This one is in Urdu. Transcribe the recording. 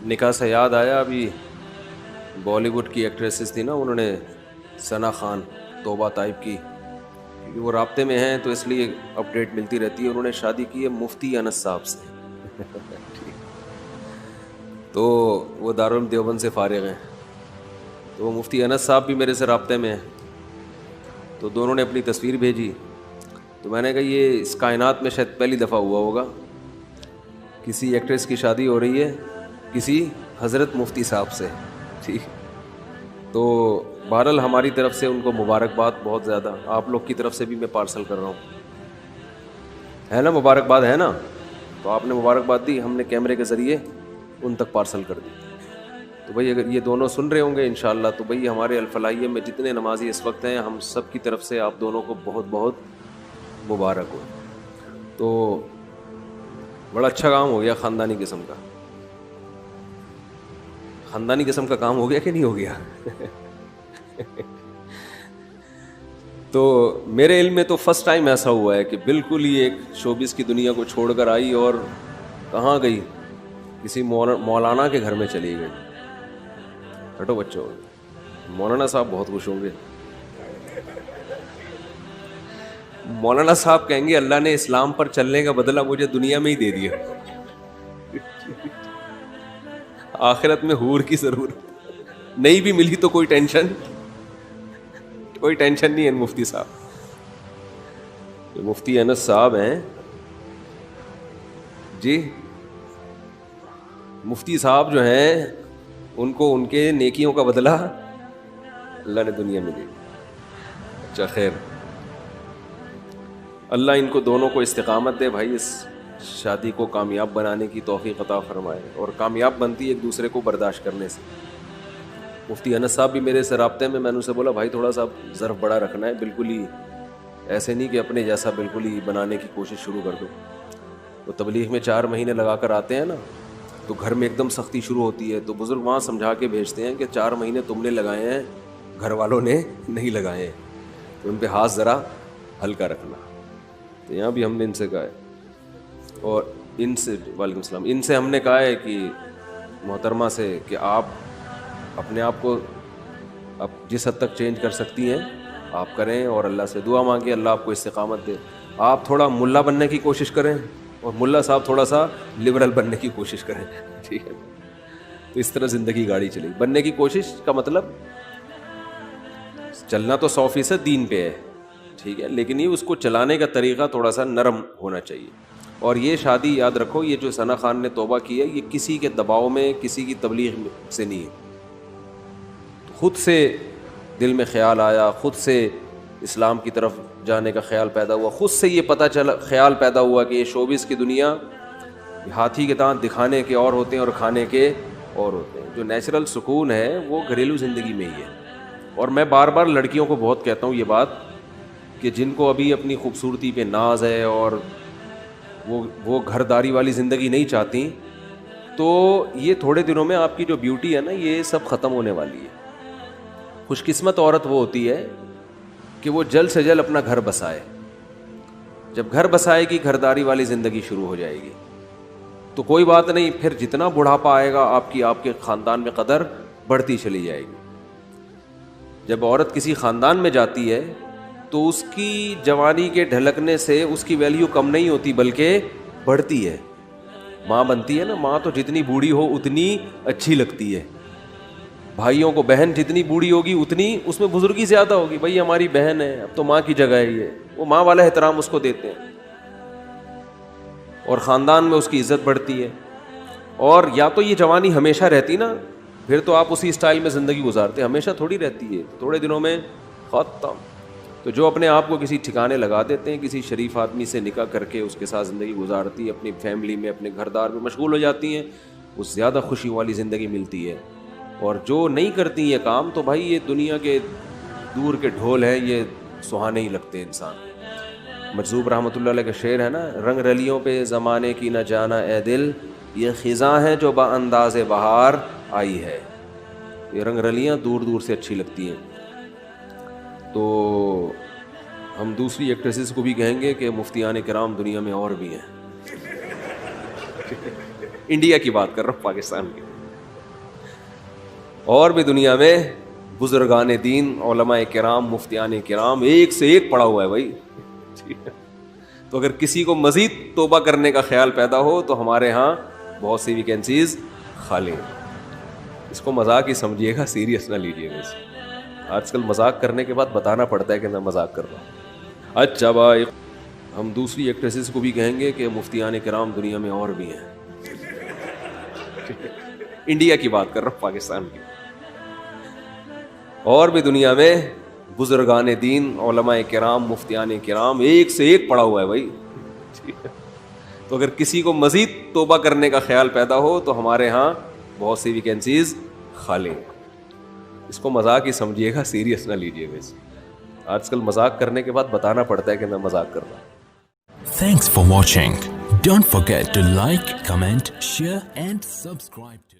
نکاح سے یاد آیا، ابھی بالی ووڈ کی ایکٹریسز تھی نا، انہوں نے ثنا خان توبہ طائب کی، کیونکہ وہ رابطے میں ہیں تو اس لیے اپڈیٹ ملتی رہتی ہے. انہوں نے شادی کی ہے مفتی انس صاحب سے. تو وہ دارالعلوم دیوبند سے فارغ ہیں، تو وہ مفتی انس صاحب بھی میرے سے رابطے میں ہیں. تو دونوں نے اپنی تصویر بھیجی، تو میں نے کہا یہ اس کائنات میں شاید پہلی دفعہ ہوا ہوگا کسی ایکٹریس کی شادی ہو رہی ہے کسی حضرت مفتی صاحب سے. ٹھیک، تو بہرحال ہماری طرف سے ان کو مبارکباد بہت زیادہ، آپ لوگ کی طرف سے بھی میں پارسل کر رہا ہوں، ہے نا؟ مبارکباد ہے نا؟ تو آپ نے مبارکباد دی، ہم نے کیمرے کے ذریعے ان تک پارسل کر دی. تو بھائی اگر یہ دونوں سن رہے ہوں گے انشاءاللہ، تو بھائی ہمارے الفلاحیہ میں جتنے نمازی اس وقت ہیں، ہم سب کی طرف سے آپ دونوں کو بہت بہت مبارک ہو. تو بڑا اچھا کام ہو گیا، خاندانی قسم کا. خاندانی قسم کا کام ہو گیا کہ نہیں ہو گیا؟ تو میرے علم میں تو فرسٹ ٹائم ایسا ہوا ہے کہ بالکل ہی ایک شوبز کی دنیا کو چھوڑ کر آئی اور کہاں گئی؟ کسی مولانا کے گھر میں چلی گئی. ہٹو بچوں، مولانا صاحب بہت خوش ہوں گے. مولانا صاحب کہیں گے اللہ نے اسلام پر چلنے کا بدلہ مجھے دنیا میں ہی دے دیا، آخرت میں حور کی ضرورت نہیں بھی ملی تو کوئی ٹینشن نہیں ہے. مفتی صاحب، مفتی انس صاحب ہیں جی، مفتی صاحب جو ہیں ان کو ان کے نیکیوں کا بدلہ اللہ نے دنیا میں دے دیا. اچھا خیر، اللہ ان کو دونوں کو استقامت دے بھائی، اس شادی کو کامیاب بنانے کی توفیق عطا فرمائے. اور کامیاب بنتی ہے ایک دوسرے کو برداشت کرنے سے. مفتی انس صاحب بھی میرے سے رابطے میں، میں نے اسے بولا بھائی تھوڑا سا ظرف بڑا رکھنا ہے، بالکل ہی ایسے نہیں کہ اپنے جیسا بالکل ہی بنانے کی کوشش شروع کر دو. وہ تبلیغ میں 4 مہینے لگا کر آتے ہیں نا، تو گھر میں ایک دم سختی شروع ہوتی ہے، تو بزرگ وہاں سمجھا کے بھیجتے ہیں کہ 4 مہینے تم نے لگائے ہیں، گھر والوں نے نہیں لگائے ہیں، تو ان پہ ہاتھ ذرا ہلکا رکھنا. تو یہاں بھی ہم نے ان سے کہا ہے، اور ان سے وعلیکم السلام، ان سے ہم نے کہا ہے کہ محترمہ سے کہ آپ اپنے آپ کو اب جس حد تک چینج کر سکتی ہیں آپ کریں، اور اللہ سے دعا مانگیں اللہ آپ کو استقامت دے. آپ تھوڑا ملا بننے کی کوشش کریں، اور ملا صاحب تھوڑا سا لبرل بننے کی کوشش کریں. ٹھیک ہے، تو اس طرح زندگی گاڑی چلے. بننے کی کوشش کا مطلب چلنا تو 100% دین پہ ہے، ٹھیک ہے، لیکن یہ اس کو چلانے کا طریقہ تھوڑا سا نرم ہونا چاہیے. اور یہ شادی یاد رکھو، یہ جو ثنا خان نے توبہ کی ہے، یہ کسی کے دباؤ میں، کسی کی تبلیغ سے نہیں ہے. خود سے دل میں خیال آیا، خود سے اسلام کی طرف جانے کا خیال پیدا ہوا، خود سے یہ پتہ چلا، خیال پیدا ہوا کہ یہ شوبز کی دنیا ہاتھی کے دانت دکھانے کے اور ہوتے ہیں اور کھانے کے اور ہوتے ہیں. جو نیچرل سکون ہے وہ گھریلو زندگی میں ہی ہے. اور میں بار بار لڑکیوں کو بہت کہتا ہوں یہ بات کہ جن کو ابھی اپنی خوبصورتی پہ ناز ہے اور وہ گھرداری والی زندگی نہیں چاہتی، تو یہ تھوڑے دنوں میں آپ کی جو بیوٹی ہے نا، یہ سب ختم ہونے والی ہے. خوش قسمت عورت وہ ہوتی ہے کہ وہ جلد سے جلد اپنا گھر بسائے. جب گھر بسائے گی، گھرداری والی زندگی شروع ہو جائے گی، تو کوئی بات نہیں، پھر جتنا بڑھاپا آئے گا آپ کے خاندان میں قدر بڑھتی چلی جائے گی. جب عورت کسی خاندان میں جاتی ہے تو اس کی جوانی کے ڈھلکنے سے اس کی ویلیو کم نہیں ہوتی بلکہ بڑھتی ہے. ماں بنتی ہے نا، ماں تو جتنی بوڑھی ہو اتنی اچھی لگتی ہے. بھائیوں کو بہن جتنی بوڑھی ہوگی اتنی اس میں بزرگی زیادہ ہوگی. بھائی ہماری بہن ہے، اب تو ماں کی جگہ ہے، یہ وہ ماں والا احترام اس کو دیتے ہیں، اور خاندان میں اس کی عزت بڑھتی ہے. اور یا تو یہ جوانی ہمیشہ رہتی نا، پھر تو آپ اسی اسٹائل میں زندگی گزارتے. ہمیشہ تھوڑی رہتی ہے، تھوڑے دنوں میں ختم. تو جو اپنے آپ کو کسی ٹھکانے لگا دیتے ہیں، کسی شریف آدمی سے نکاح کر کے اس کے ساتھ زندگی گزارتی، اپنی فیملی میں اپنے گھردار میں مشغول ہو جاتی ہیں، اس زیادہ خوشی والی زندگی ملتی ہے. اور جو نہیں کرتی یہ کام، تو بھائی یہ دنیا کے دور کے ڈھول ہیں، یہ سہانے ہی لگتے انسان. مجذوب رحمۃ اللہ علیہ کا شعر ہے نا، رنگ رلیوں پہ زمانے کی نہ جانا اے دل، یہ خزاں ہے جو با انداز بہار آئی ہے. یہ رنگ رلیاں دور دور سے اچھی لگتی ہیں. تو ہم دوسری ایکٹریسز کو بھی کہیں گے کہ مفتیان کرام دنیا میں اور بھی ہیں. انڈیا کی بات کر رہا ہوں، پاکستان کی. اور بھی دنیا میں بزرگان دین، علماء کرام، مفتیان کرام ایک سے ایک پڑا ہوا ہے بھائی. تو اگر کسی کو مزید توبہ کرنے کا خیال پیدا ہو تو ہمارے ہاں بہت سی ویکینسیز خالی ہیں. اس کو مذاق ہی سمجھیے گا، سیریس نہ لیجیے گا. آج کل مذاق کرنے کے بعد بتانا پڑتا ہے کہ میں مذاق کر رہا ہوں. اچھا بھائی، ہم دوسری ایکٹریسز کو بھی کہیں گے کہ مفتیان کرام دنیا میں اور بھی ہیں. انڈیا کی بات کر رہا ہوں، پاکستان کی. اور بھی دنیا میں بزرگان دین، علماء کرام، مفتیان کرام ایک سے ایک پڑا ہوا ہے بھائی. تو اگر کسی کو مزید توبہ کرنے کا خیال پیدا ہو تو ہمارے ہاں بہت سی ویکینسیز خالی ہیں. اس کو مذاق ہی سمجھیے گا، سیریس نہ لیجیے گا. آج کل مذاق کرنے کے بعد بتانا پڑتا ہے کہ میں مذاق کر رہا ہوں. Thanks for watching. Don't forget to like, comment, share and subscribe to